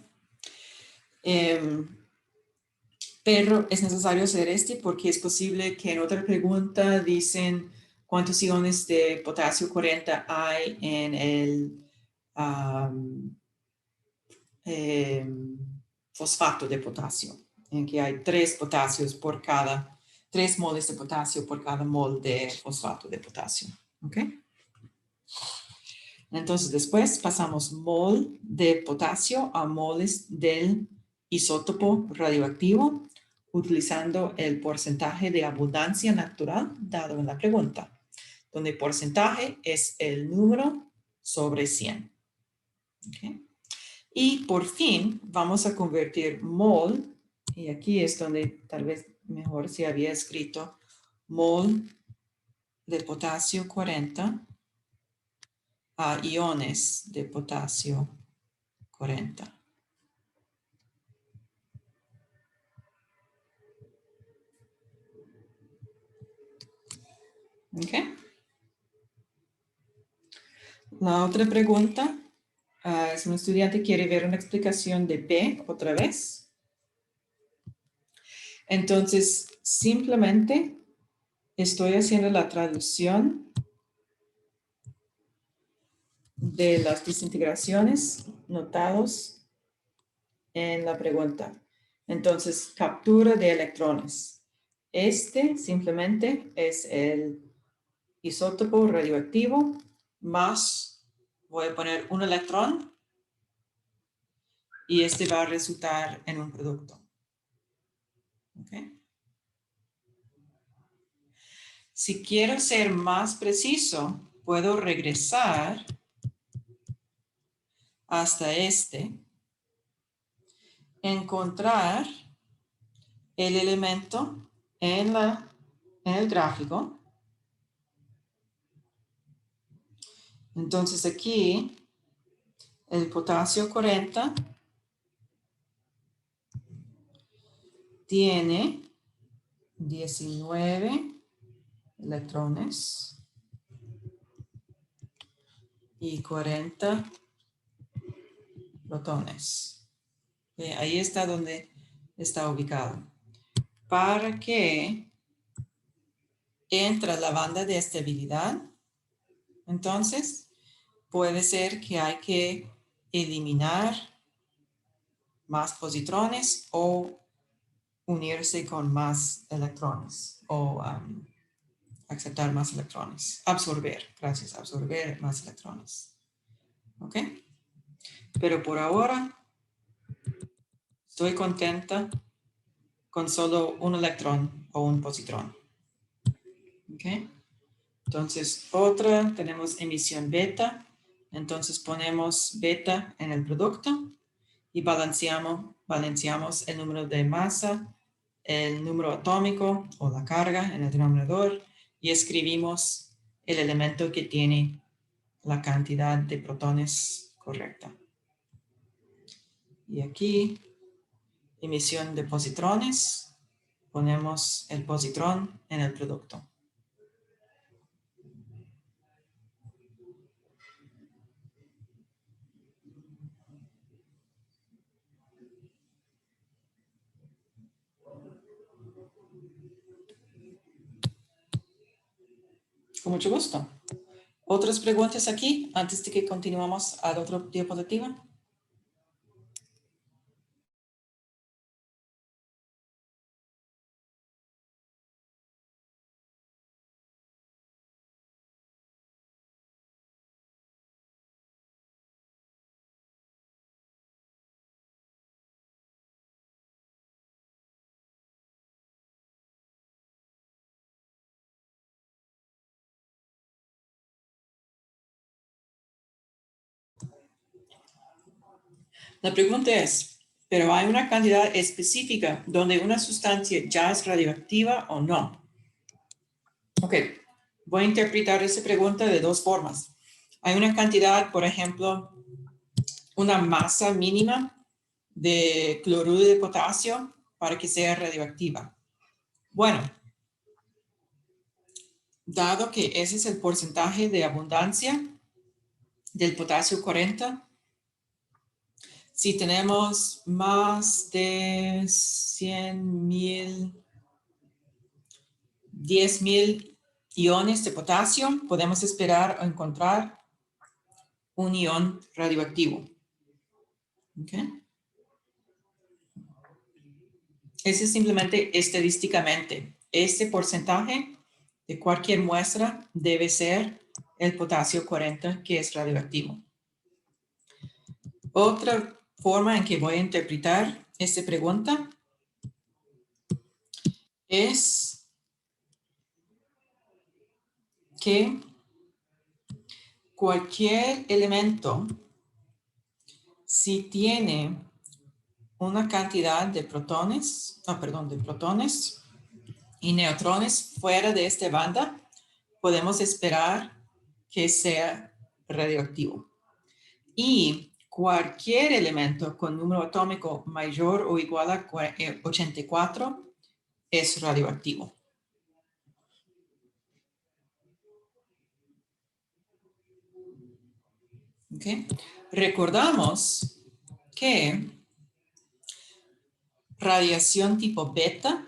Pero es necesario hacer este porque es posible que en otra pregunta dicen cuántos iones de potasio 40 hay en el fosfato de potasio, en que hay 3 moles de potasio por cada mol de fosfato de potasio. ¿Ok? Entonces después pasamos mol de potasio a moles del isótopo radioactivo utilizando el porcentaje de abundancia natural dado en la pregunta, donde porcentaje es el número sobre 100. ¿Okay? Y por fin vamos a convertir mol, y aquí es donde tal vez mejor se había escrito mol de potasio 40 a iones de potasio 40. ¿Ok? La otra pregunta es un estudiante quiere ver una explicación de P otra vez. Entonces, simplemente estoy haciendo la traducción de las desintegraciones notados en la pregunta. Entonces, captura de electrones. Este simplemente es el isótopo radioactivo más, voy a poner un electrón y este va a resultar en un producto. ¿Okay? Si quiero ser más preciso, puedo regresar hasta encontrar el elemento en el gráfico. Entonces aquí el potasio 40 tiene 19 electrones y 40 protones. Ahí está donde está ubicado. Para que entre la banda de estabilidad, entonces puede ser que hay que eliminar más positrones o unirse con más electrones o aceptar más electrones. Absorber más electrones. ¿Ok? Pero por ahora estoy contenta con solo un electrón o un positrón. ¿Ok? Entonces, tenemos emisión beta. Entonces ponemos beta en el producto y balanceamos el número de masa, el número atómico o la carga en el denominador y escribimos el elemento que tiene la cantidad de protones correcta. Y aquí, emisión de positrones, ponemos el positrón en el producto. Con mucho gusto. ¿Otras preguntas aquí antes de que continuemos al otro diapositiva? La pregunta es, ¿pero hay una cantidad específica donde una sustancia ya es radioactiva o no? Ok, voy a interpretar esa pregunta de dos formas. Hay una cantidad, por ejemplo, una masa mínima de cloruro de potasio para que sea radioactiva. Bueno, dado que ese es el porcentaje de abundancia del potasio 40, si tenemos más de 100,000, 10,000 iones de potasio, podemos esperar encontrar un ion radioactivo. ¿Okay? Ese es simplemente estadísticamente. Este porcentaje de cualquier muestra debe ser el potasio 40 que es radioactivo. Otra forma en que voy a interpretar esta pregunta es que cualquier elemento, si tiene una cantidad de protones y neutrones fuera de esta banda, podemos esperar que sea radioactivo. Y cualquier elemento con número atómico mayor o igual a 84 es radioactivo. ¿Okay? Recordamos que radiación tipo beta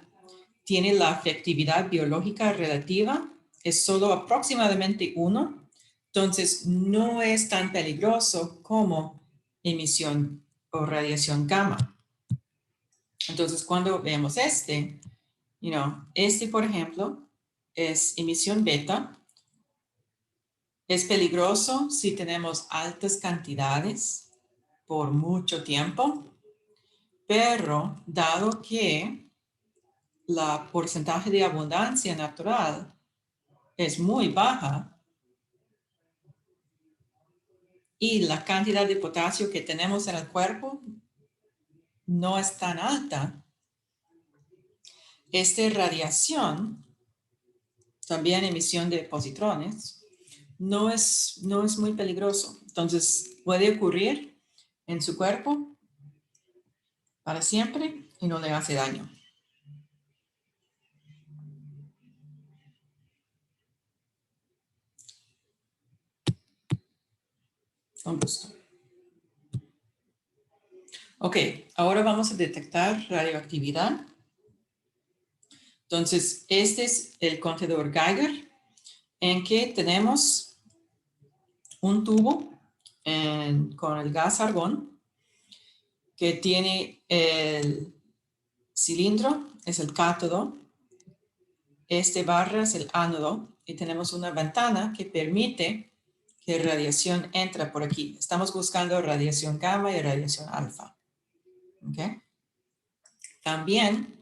tiene la efectividad biológica relativa, es solo aproximadamente 1, entonces no es tan peligroso como emisión o radiación gamma. Entonces cuando vemos este, por ejemplo, es emisión beta. Es peligroso si tenemos altas cantidades por mucho tiempo, pero dado que la porcentaje de abundancia natural es muy baja y la cantidad de potasio que tenemos en el cuerpo no es tan alta, esta radiación, también emisión de positrones, no es muy peligroso. Entonces puede ocurrir en su cuerpo para siempre y no le hace daño. Con gusto. Ok, ahora vamos a detectar radioactividad. Entonces, este es el contador Geiger en que tenemos un tubo con el gas argón que tiene el cilindro, es el cátodo, este barra es el ánodo y tenemos una ventana que permite que radiación entre por aquí. Estamos buscando radiación gamma y radiación alfa. ¿Okay? También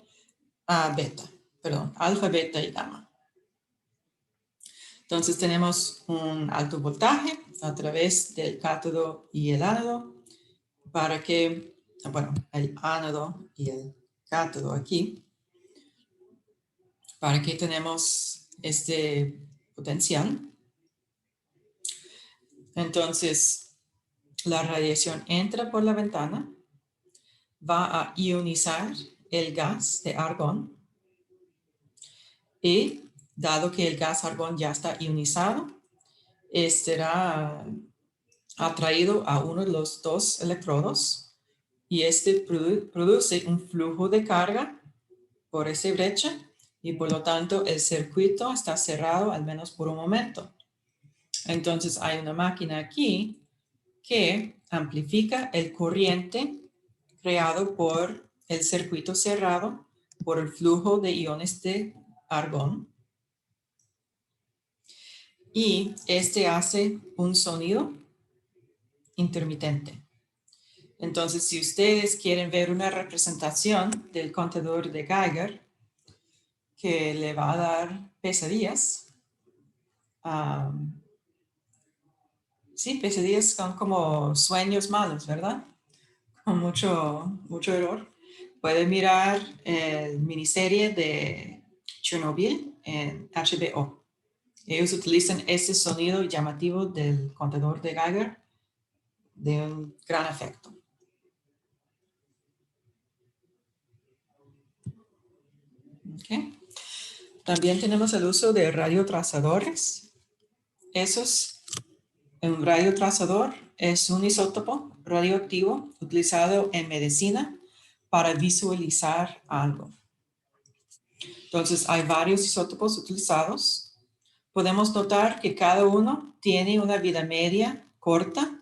alfa, beta y gamma. Entonces tenemos un alto voltaje a través del cátodo y el ánodo para que, el ánodo y el cátodo aquí, para que tenemos este potencial. Entonces, la radiación entra por la ventana, va a ionizar el gas de argón y dado que el gas argón ya está ionizado, será atraído a uno de los dos electrodos y este produce un flujo de carga por esa brecha y por lo tanto el circuito está cerrado al menos por un momento. Entonces hay una máquina aquí que amplifica el corriente creado por el circuito cerrado por el flujo de iones de argón. Y este hace un sonido intermitente. Entonces, si ustedes quieren ver una representación del contador de Geiger que le va a dar pesadillas, sí, pesadillas son como sueños malos, ¿verdad? con mucho error, puede mirar el miniserie de Chernobyl en HBO. Ellos utilizan ese sonido llamativo del contador de Geiger de un gran efecto. Okay. También tenemos el uso de radiotrazadores. Un radiotrazador es un isótopo radioactivo utilizado en medicina para visualizar algo. Entonces, hay varios isótopos utilizados. Podemos notar que cada uno tiene una vida media corta,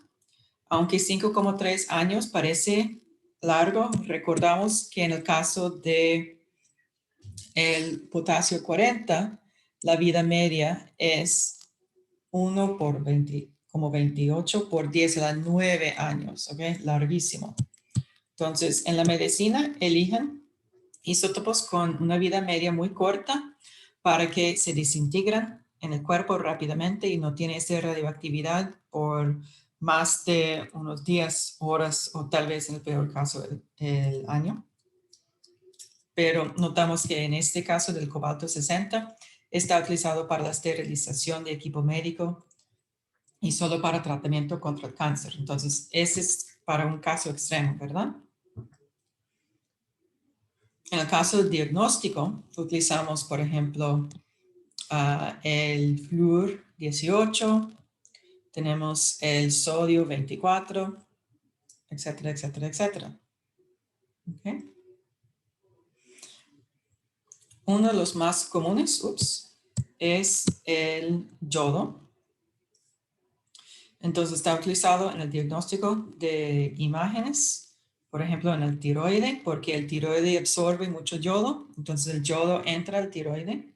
aunque 5,3 años parece largo. Recordamos que en el caso de el potasio 40, la vida media es 1 por 20, como 28 por 10 a la 9 años, ¿ok? Larguísimo. Entonces, en la medicina eligen isótopos con una vida media muy corta para que se desintegran en el cuerpo rápidamente y no tiene esa radioactividad por más de unos días, horas o tal vez en el peor caso el año. Pero notamos que en este caso del cobalto 60 está utilizado para la esterilización de equipo médico y solo para tratamiento contra el cáncer. Entonces, ese es para un caso extremo, ¿verdad? En el caso del diagnóstico, utilizamos, por ejemplo, el flúor 18, tenemos el sodio 24, etcétera, etcétera, etcétera. Okay. Uno de los más comunes es el yodo. Entonces está utilizado en el diagnóstico de imágenes, por ejemplo en el tiroide, porque el tiroide absorbe mucho yodo, entonces el yodo entra al tiroide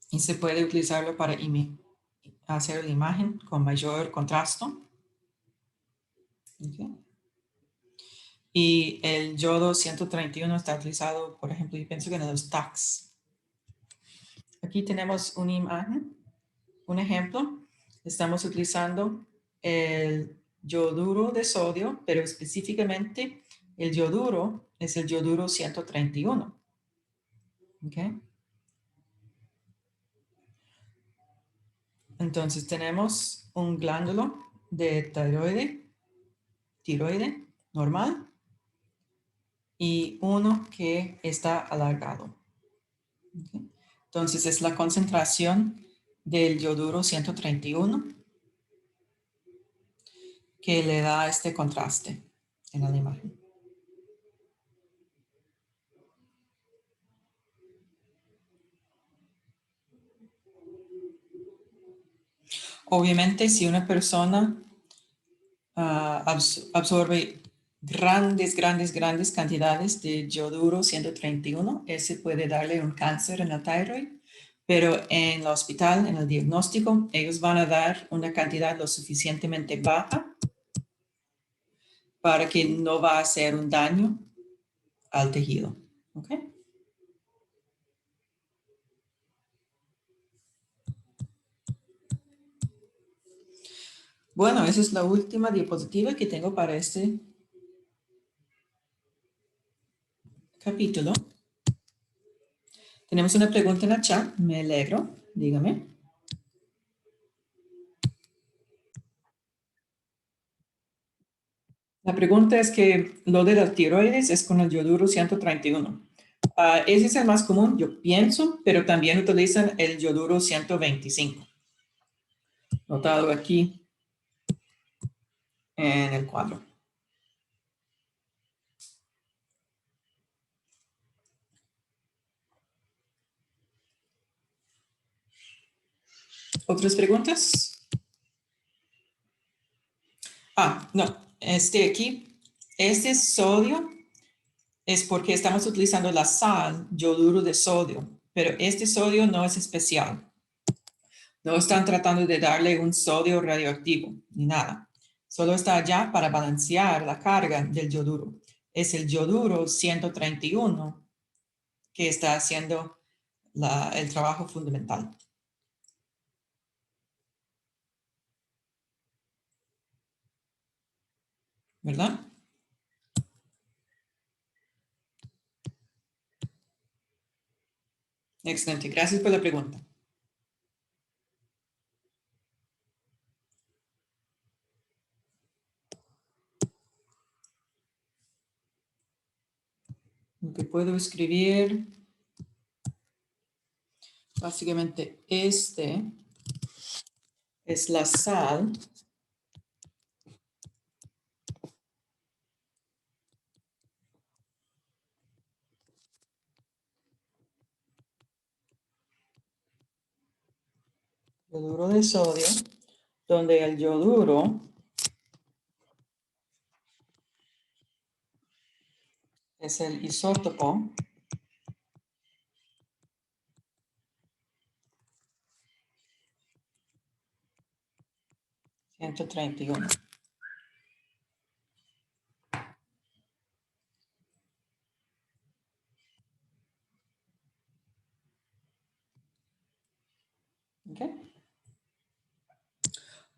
y se puede utilizarlo para hacer la imagen con mayor contraste. Okay. Y el yodo 131 está utilizado, por ejemplo, yo pienso que en los TACs. Aquí tenemos una imagen, un ejemplo. Estamos utilizando el yoduro de sodio, pero específicamente el yoduro es el yoduro 131. ¿Okay? Entonces tenemos un glándulo de tiroide normal y uno que está alargado. ¿Okay? Entonces es la concentración del yoduro 131 que le da este contraste en la imagen. Obviamente, si una persona absorbe grandes cantidades de yoduro 131, ese puede darle un cáncer en la tiroid, pero en el hospital, en el diagnóstico, ellos van a dar una cantidad lo suficientemente baja para que no va a hacer un daño al tejido. ¿Ok? Bueno, esa es la última diapositiva que tengo para este capítulo. Tenemos una pregunta en el chat, me alegro, dígame. La pregunta es que lo de las tiroides es con el yoduro 131. Ese es el más común, yo pienso, pero también utilizan el yoduro 125. Notado aquí en el cuadro. ¿Otras preguntas? No, este sodio es porque estamos utilizando la sal, yoduro de sodio, pero este sodio no es especial. No están tratando de darle un sodio radioactivo, ni nada. Solo está allá para balancear la carga del yoduro. Es el yoduro 131 que está haciendo el trabajo fundamental. ¿Verdad? Excelente, gracias por la pregunta. Lo que puedo escribir, básicamente este es la sal. Yoduro de sodio, donde el yoduro es el isótopo 131. ¿Okay?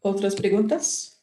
¿Otras preguntas?